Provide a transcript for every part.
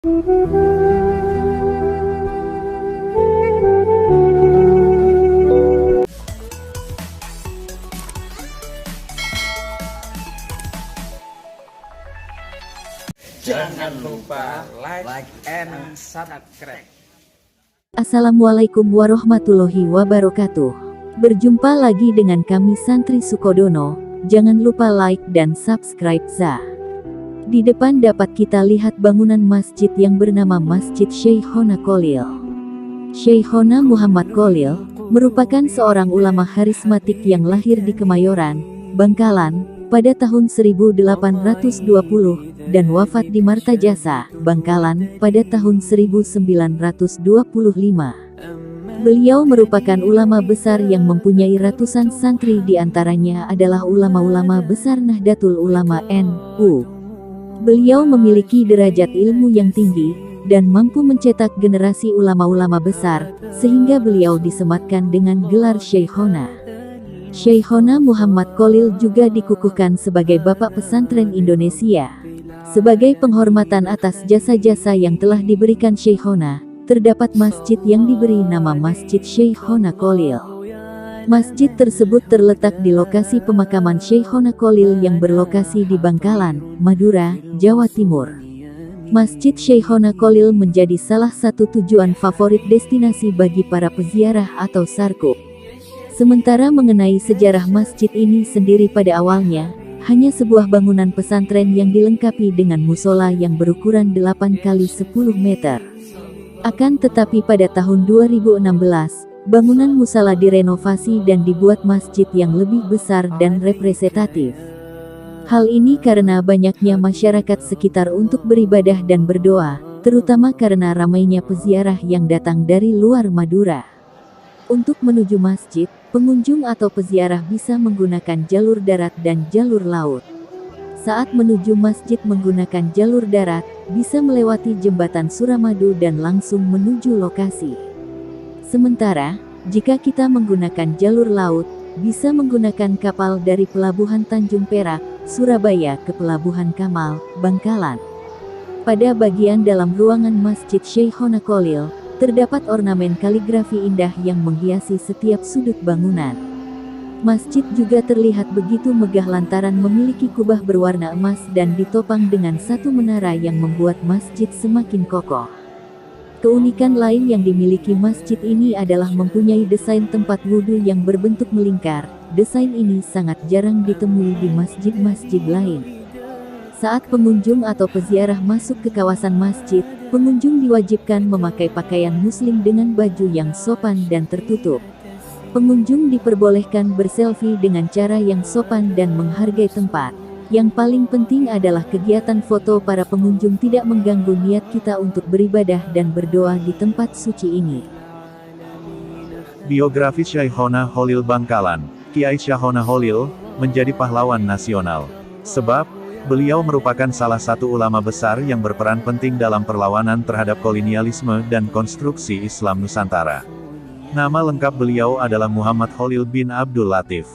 Jangan lupa like and subscribe. Assalamualaikum warahmatullahi wabarakatuh. Berjumpa lagi dengan kami Santri Sukodono. Jangan lupa like dan subscribe za. Di depan dapat kita lihat bangunan masjid yang bernama Masjid Syekhona Kholil. Syekhona Muhammad Kholil merupakan seorang ulama karismatik yang lahir di Kemayoran, Bangkalan, pada tahun 1820 dan wafat di Martajasa, Bangkalan, pada tahun 1925. Beliau merupakan ulama besar yang mempunyai ratusan santri, di antaranya adalah ulama-ulama besar Nahdlatul Ulama NU. Beliau memiliki derajat ilmu yang tinggi dan mampu mencetak generasi ulama-ulama besar, sehingga beliau disematkan dengan gelar Syekhona. Syekhona Muhammad Kholil juga dikukuhkan sebagai Bapak Pesantren Indonesia. Sebagai penghormatan atas jasa-jasa yang telah diberikan Syekhona, terdapat masjid yang diberi nama Masjid Syekhona Kholil. Masjid tersebut terletak di lokasi pemakaman Syekhona Kholil yang berlokasi di Bangkalan, Madura, Jawa Timur. Masjid Syekhona Kholil menjadi salah satu tujuan favorit destinasi bagi para peziarah atau sarkup. Sementara mengenai sejarah masjid ini sendiri, pada awalnya hanya sebuah bangunan pesantren yang dilengkapi dengan musola yang berukuran 8 x 10 meter. Akan tetapi pada tahun 2016, bangunan musala direnovasi dan dibuat masjid yang lebih besar dan representatif. Hal ini karena banyaknya masyarakat sekitar untuk beribadah dan berdoa, terutama karena ramainya peziarah yang datang dari luar Madura. Untuk menuju masjid, pengunjung atau peziarah bisa menggunakan jalur darat dan jalur laut. Saat menuju masjid menggunakan jalur darat, bisa melewati jembatan Suramadu dan langsung menuju lokasi. Sementara, jika kita menggunakan jalur laut, bisa menggunakan kapal dari Pelabuhan Tanjung Perak, Surabaya ke Pelabuhan Kamal, Bangkalan. Pada bagian dalam ruangan Masjid Syekhona Kholil, terdapat ornamen kaligrafi indah yang menghiasi setiap sudut bangunan. Masjid juga terlihat begitu megah lantaran memiliki kubah berwarna emas dan ditopang dengan satu menara yang membuat masjid semakin kokoh. Keunikan lain yang dimiliki masjid ini adalah mempunyai desain tempat wudhu yang berbentuk melingkar. Desain ini sangat jarang ditemui di masjid-masjid lain. Saat pengunjung atau peziarah masuk ke kawasan masjid, pengunjung diwajibkan memakai pakaian muslim dengan baju yang sopan dan tertutup. Pengunjung diperbolehkan berselfie dengan cara yang sopan dan menghargai tempat. Yang paling penting adalah kegiatan foto para pengunjung tidak mengganggu niat kita untuk beribadah dan berdoa di tempat suci ini. Biografi Syekhona Kholil. Bangkalan, Kiai Syekhona Kholil menjadi pahlawan nasional. Sebab, beliau merupakan salah satu ulama besar yang berperan penting dalam perlawanan terhadap kolonialisme dan konstruksi Islam Nusantara. Nama lengkap beliau adalah Muhammad Kholil bin Abdul Latif.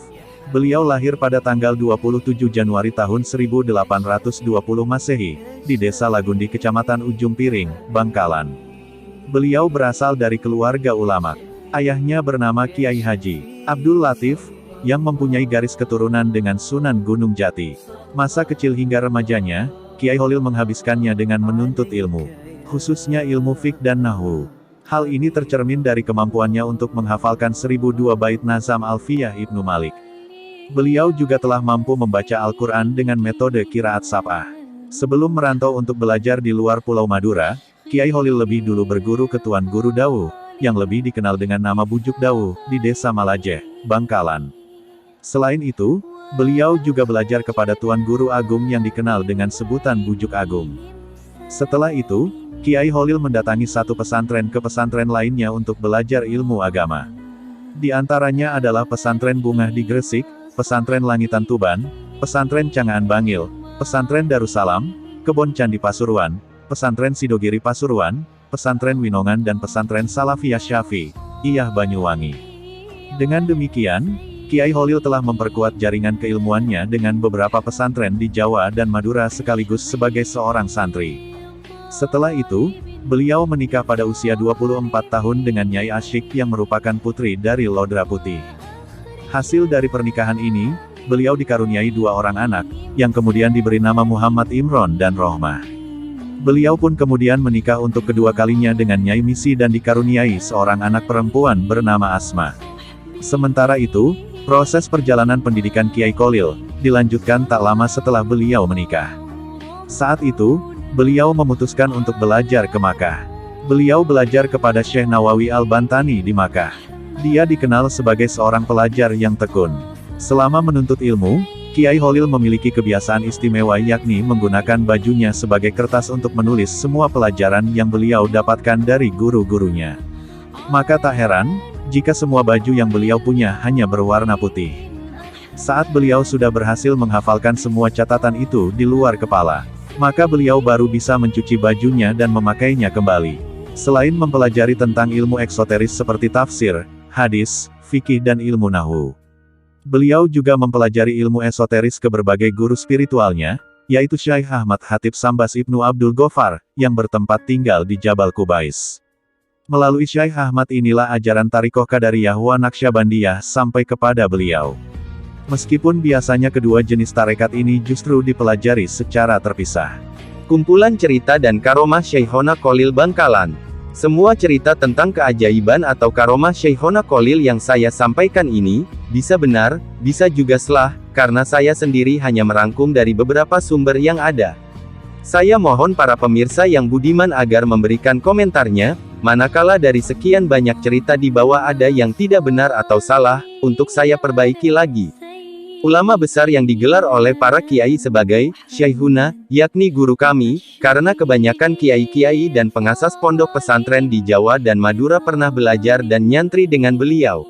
Beliau lahir pada tanggal 27 Januari tahun 1820 Masehi, di Desa Lagundi, Kecamatan Ujung Piring, Bangkalan. Beliau berasal dari keluarga ulama. Ayahnya bernama Kiai Haji Abdul Latif, yang mempunyai garis keturunan dengan Sunan Gunung Jati. Masa kecil hingga remajanya, Kiai Kholil menghabiskannya dengan menuntut ilmu, khususnya ilmu fiqh dan nahwu. Hal ini tercermin dari kemampuannya untuk menghafalkan 1002 bait Nazam Alfiyah Ibnu Malik. Beliau juga telah mampu membaca Al-Quran dengan metode qiraat sab'ah. Sebelum merantau untuk belajar di luar Pulau Madura, Kiai Kholil lebih dulu berguru ke Tuan Guru Dawuh, yang lebih dikenal dengan nama Bujuk Dawuh, di Desa Malajeh, Bangkalan. Selain itu, beliau juga belajar kepada Tuan Guru Agung yang dikenal dengan sebutan Bujuk Agung. Setelah itu, Kiai Kholil mendatangi satu pesantren ke pesantren lainnya untuk belajar ilmu agama. Di antaranya adalah Pesantren Bungah di Gresik, Pesantren Langitan Tuban, Pesantren Cangaan Bangil, Pesantren Darussalam, Kebon Candi Pasuruan, Pesantren Sidogiri Pasuruan, Pesantren Winongan dan Pesantren Salafiyah Syafi'iyah Banyuwangi. Dengan demikian, Kiai Kholil telah memperkuat jaringan keilmuannya dengan beberapa pesantren di Jawa dan Madura sekaligus sebagai seorang santri. Setelah itu, beliau menikah pada usia 24 tahun dengan Nyai Asyik yang merupakan putri dari Lodra Putih. Hasil dari pernikahan ini, beliau dikaruniai 2 orang anak, yang kemudian diberi nama Muhammad Imron dan Rohmah. Beliau pun kemudian menikah untuk kedua kalinya dengan Nyai Misi dan dikaruniai seorang anak perempuan bernama Asma. Sementara itu, proses perjalanan pendidikan Kiai Kholil dilanjutkan tak lama setelah beliau menikah. Saat itu, beliau memutuskan untuk belajar ke Makkah. Beliau belajar kepada Syekh Nawawi Al-Bantani di Makkah. Dia dikenal sebagai seorang pelajar yang tekun. Selama menuntut ilmu, Kiai Kholil memiliki kebiasaan istimewa yakni menggunakan bajunya sebagai kertas untuk menulis semua pelajaran yang beliau dapatkan dari guru-gurunya. Maka tak heran, jika semua baju yang beliau punya hanya berwarna putih. Saat beliau sudah berhasil menghafalkan semua catatan itu di luar kepala, maka beliau baru bisa mencuci bajunya dan memakainya kembali. Selain mempelajari tentang ilmu eksoteris seperti tafsir, hadis, fikih dan ilmu nahwu, beliau juga mempelajari ilmu esoteris ke berbagai guru spiritualnya, yaitu Syekh Ahmad Khatib Sambas Ibnu Abdul Ghaffar, yang bertempat tinggal di Jabal Kubais. Melalui Syekh Ahmad inilah ajaran Tariqah Qadariyah wa Naqsyabandiyah sampai kepada beliau. Meskipun biasanya kedua jenis tarekat ini justru dipelajari secara terpisah. Kumpulan cerita dan karomah Syekhona Kholil Bangkalan. Semua cerita tentang keajaiban atau karomah Syekhona Kholil yang saya sampaikan ini, bisa benar, bisa juga salah, karena saya sendiri hanya merangkum dari beberapa sumber yang ada. Saya mohon para pemirsa yang budiman agar memberikan komentarnya, manakala dari sekian banyak cerita di bawah ada yang tidak benar atau salah, untuk saya perbaiki lagi. Ulama besar yang digelar oleh para kiai sebagai Syekhuna, yakni guru kami, karena kebanyakan kiai-kiai dan pengasas pondok pesantren di Jawa dan Madura pernah belajar dan nyantri dengan beliau.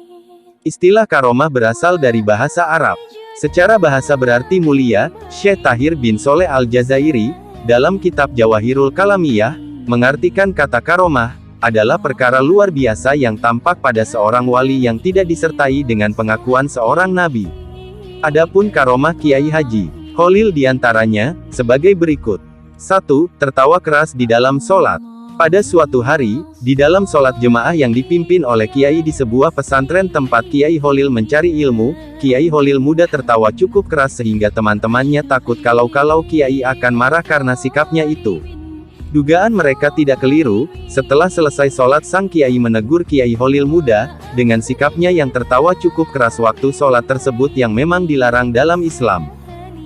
Istilah karomah berasal dari bahasa Arab. Secara bahasa berarti mulia. Syekh Tahir bin Soleh Al-Jazairi, dalam kitab Jawahirul Kalamiyah, mengartikan kata karomah adalah perkara luar biasa yang tampak pada seorang wali yang tidak disertai dengan pengakuan seorang nabi. Adapun karomah Kiai Haji Kholil diantaranya, sebagai berikut. 1. Tertawa keras di dalam sholat. Pada suatu hari, di dalam sholat jemaah yang dipimpin oleh Kiai di sebuah pesantren tempat Kiai Kholil mencari ilmu, Kiai Kholil muda tertawa cukup keras sehingga teman-temannya takut kalau Kiai akan marah karena sikapnya itu. Dugaan mereka tidak keliru, setelah selesai sholat sang Kiai menegur Kiai Kholil muda, dengan sikapnya yang tertawa cukup keras waktu sholat tersebut yang memang dilarang dalam Islam.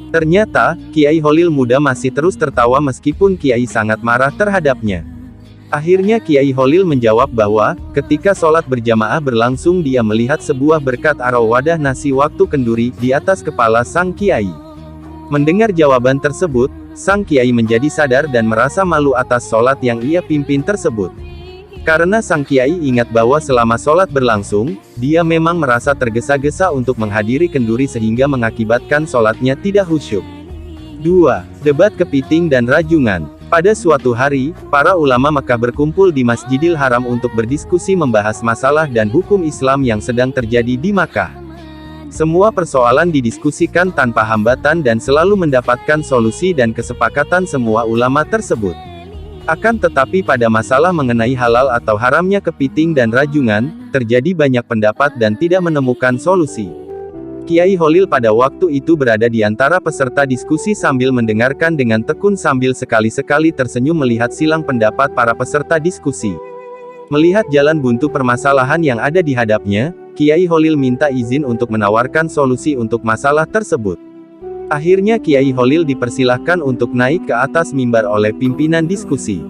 Ternyata, Kiai Kholil muda masih terus tertawa meskipun Kiai sangat marah terhadapnya. Akhirnya Kiai Kholil menjawab bahwa, ketika sholat berjamaah berlangsung dia melihat sebuah berkat atau wadah nasi waktu kenduri, di atas kepala sang Kiai. Mendengar jawaban tersebut, sang Kiai menjadi sadar dan merasa malu atas sholat yang ia pimpin tersebut. Karena sang Kiai ingat bahwa selama sholat berlangsung, dia memang merasa tergesa-gesa untuk menghadiri kenduri sehingga mengakibatkan sholatnya tidak khusyuk. 2. Debat kepiting dan rajungan. Pada suatu hari, para ulama Mekah berkumpul di Masjidil Haram untuk berdiskusi membahas masalah dan hukum Islam yang sedang terjadi di Makkah. Semua persoalan didiskusikan tanpa hambatan dan selalu mendapatkan solusi dan kesepakatan semua ulama tersebut. Akan tetapi pada masalah mengenai halal atau haramnya kepiting dan rajungan, terjadi banyak pendapat dan tidak menemukan solusi. Kiai Kholil pada waktu itu berada di antara peserta diskusi sambil mendengarkan dengan tekun sambil sekali-sekali tersenyum melihat silang pendapat para peserta diskusi. Melihat jalan buntu permasalahan yang ada di hadapnya, Kiai Kholil minta izin untuk menawarkan solusi untuk masalah tersebut. Akhirnya Kiai Kholil dipersilahkan untuk naik ke atas mimbar oleh pimpinan diskusi.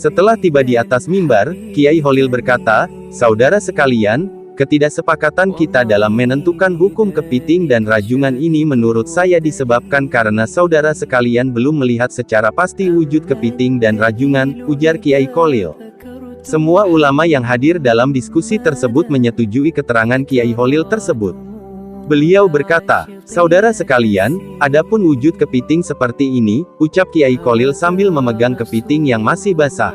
Setelah tiba di atas mimbar, Kiai Kholil berkata, "Saudara sekalian, ketidaksepakatan kita dalam menentukan hukum kepiting dan rajungan ini menurut saya disebabkan karena saudara sekalian belum melihat secara pasti wujud kepiting dan rajungan," ujar Kiai Kholil. Semua ulama yang hadir dalam diskusi tersebut menyetujui keterangan Kiai Kholil tersebut. Beliau berkata, "Saudara sekalian, adapun wujud kepiting seperti ini," ucap Kiai Kholil sambil memegang kepiting yang masih basah.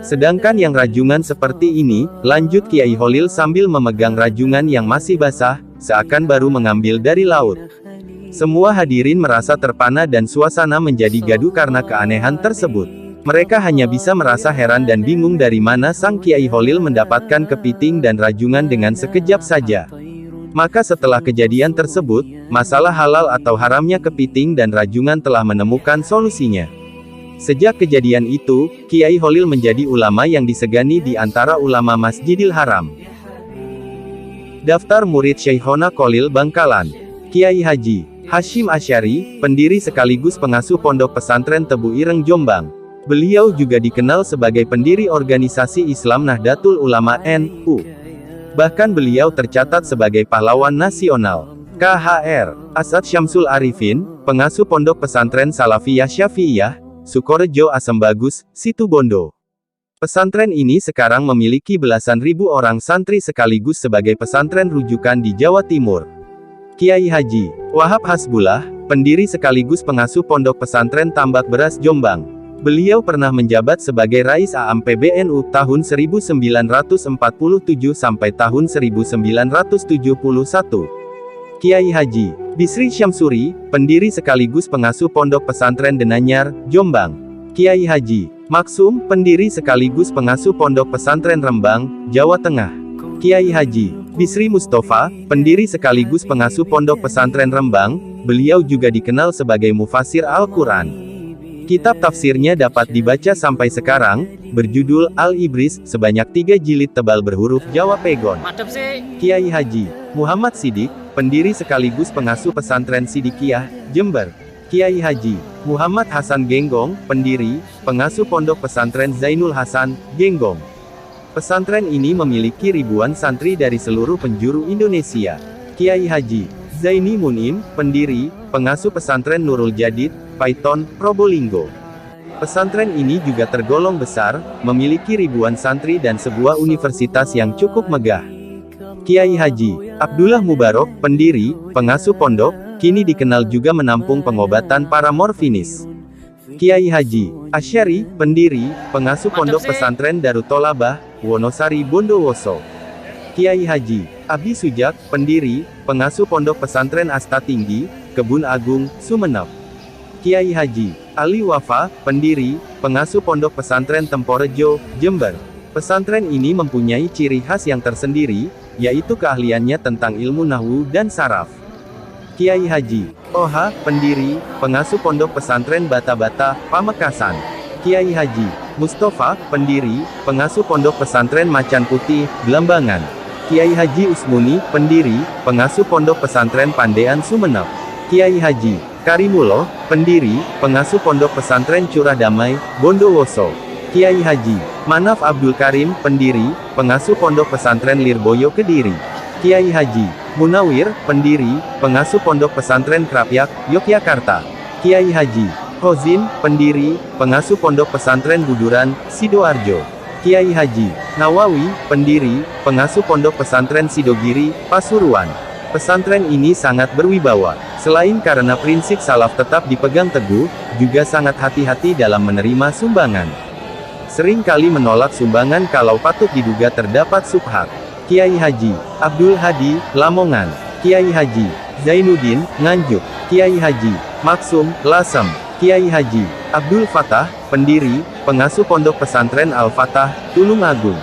"Sedangkan yang rajungan seperti ini," lanjut Kiai Kholil sambil memegang rajungan yang masih basah, seakan baru mengambil dari laut. Semua hadirin merasa terpana dan suasana menjadi gaduh karena keanehan tersebut. Mereka hanya bisa merasa heran dan bingung dari mana sang Kiai Holil mendapatkan kepiting dan rajungan dengan sekejap saja. Maka setelah kejadian tersebut, masalah halal atau haramnya kepiting dan rajungan telah menemukan solusinya. Sejak kejadian itu, Kiai Holil menjadi ulama yang disegani di antara ulama Masjidil Haram. Daftar murid Syekhona Kholil Bangkalan. Kiai Haji Hashim Asy'ari, pendiri sekaligus pengasuh Pondok Pesantren Tebu Ireng Jombang. Beliau juga dikenal sebagai pendiri organisasi Islam Nahdlatul Ulama NU. Bahkan beliau tercatat sebagai pahlawan nasional. KHR Asad Syamsul Arifin, pengasuh Pondok Pesantren Salafiyah Syafi'iyah, Sukorejo Asem Bagus, Situbondo. Pesantren ini sekarang memiliki belasan ribu orang santri sekaligus sebagai pesantren rujukan di Jawa Timur. Kiai Haji Wahab Hasbullah, pendiri sekaligus pengasuh Pondok Pesantren Tambak Beras Jombang. Beliau pernah menjabat sebagai Rais AM PBNU tahun 1947 sampai tahun 1971. Kiai Haji Bisri Syamsuri, pendiri sekaligus pengasuh Pondok Pesantren Denanyar, Jombang. Kiai Haji Maksum, pendiri sekaligus pengasuh Pondok Pesantren Rembang, Jawa Tengah. Kiai Haji Bisri Mustafa, pendiri sekaligus pengasuh Pondok Pesantren Rembang, beliau juga dikenal sebagai mufasir Al-Quran. Kitab tafsirnya dapat dibaca sampai sekarang, berjudul Al-Ibris, sebanyak 3 jilid tebal berhuruf Jawa Pegon. Kiai Haji Muhammad Sidik, pendiri sekaligus pengasuh pesantren Sidikiyah, Jember. Kiai Haji Muhammad Hasan Genggong, pendiri, pengasuh Pondok Pesantren Zainul Hasan, Genggong. Pesantren ini memiliki ribuan santri dari seluruh penjuru Indonesia. Kiai Haji Zaini Munim, pendiri, pengasuh pesantren Nurul Jadid, Paiton, Probolinggo. Pesantren ini juga tergolong besar, memiliki ribuan santri dan sebuah universitas yang cukup megah. Kiai Haji Abdullah Mubarok, pendiri, pengasuh pondok, kini dikenal juga menampung pengobatan para morfinis. Kiai Haji Asy'ari, pendiri, pengasuh pondok pesantren Darutolabah, Wonosari Bondowoso. Kiai Haji Abi Sujak, pendiri, pengasuh pondok pesantren Asta Tinggi, Kebun Agung, Sumeneb. Kiai Haji Ali Wafa, pendiri, pengasuh pondok pesantren Temporejo, Jember. Pesantren ini mempunyai ciri khas yang tersendiri, yaitu keahliannya tentang ilmu nahwu dan saraf. Kiai Haji Oha, pendiri, pengasuh pondok pesantren Bata-Bata, Pamekasan. Kiai Haji Mustafa, pendiri, pengasuh pondok pesantren Macan Putih, Belambangan. Kiai Haji Usmuni, pendiri, pengasuh pondok pesantren Pandean Sumeneb. Kiai Haji Karimullah, pendiri, pengasuh pondok pesantren Curah Damai, Bondowoso. Kiai Haji Manaf Abdul Karim, pendiri, pengasuh pondok pesantren Lirboyo Kediri. Kiai Haji Munawir, pendiri, pengasuh pondok pesantren Krapyak, Yogyakarta. Kiai Haji Hozin, pendiri, pengasuh pondok pesantren Buduran, Sidoarjo. Kiai Haji Nawawi, pendiri, pengasuh pondok pesantren Sidogiri, Pasuruan. Pesantren ini sangat berwibawa. Selain karena prinsip salaf tetap dipegang teguh, juga sangat hati-hati dalam menerima sumbangan. Sering kali menolak sumbangan kalau patut diduga terdapat subhat. Kiai Haji Abdul Hadi, Lamongan. Kiai Haji Zainuddin, Nganjuk. Kiai Haji Maksum, Lasem. Kiai Haji Abdul Fatah, pendiri, pengasuh pondok pesantren Al-Fatah, Tulungagung.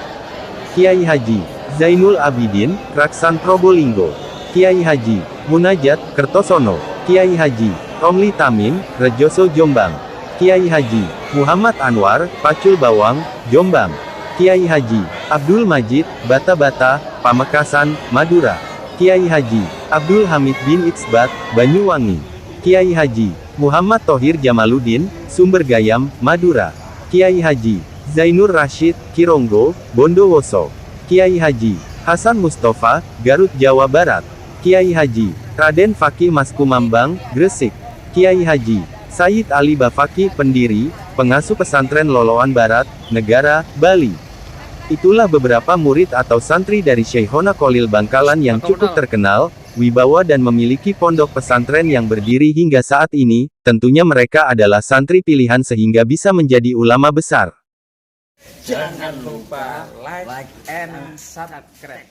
Kiai Haji Zainul Abidin, Raksan Probolinggo. Kiai Haji Munajat, Kertosono. Kiai Haji Romli Tamim, Rejoso Jombang. Kiai Haji Muhammad Anwar, Pacul Bawang, Jombang. Kiai Haji Abdul Majid, Bata-Bata, Pamekasan, Madura. Kiai Haji Abdul Hamid bin Itsbat, Banyuwangi. Kiai Haji Muhammad Thohir Jamaluddin, Sumber Gayam, Madura. Kiai Haji Zainur Rashid, Kironggo, Bondowoso. Kiai Haji Hasan Mustafa, Garut Jawa Barat. Kiai Haji Raden Fakih Maskumambang, Gresik. Kiai Haji Sayyid Ali Bafaki, pendiri, pengasuh pesantren Loloan Barat, Negara, Bali. Itulah beberapa murid atau santri dari Syekhona Kholil Bangkalan yang cukup terkenal, wibawa dan memiliki pondok pesantren yang berdiri hingga saat ini. Tentunya mereka adalah santri pilihan sehingga bisa menjadi ulama besar. Jangan lupa like and subscribe.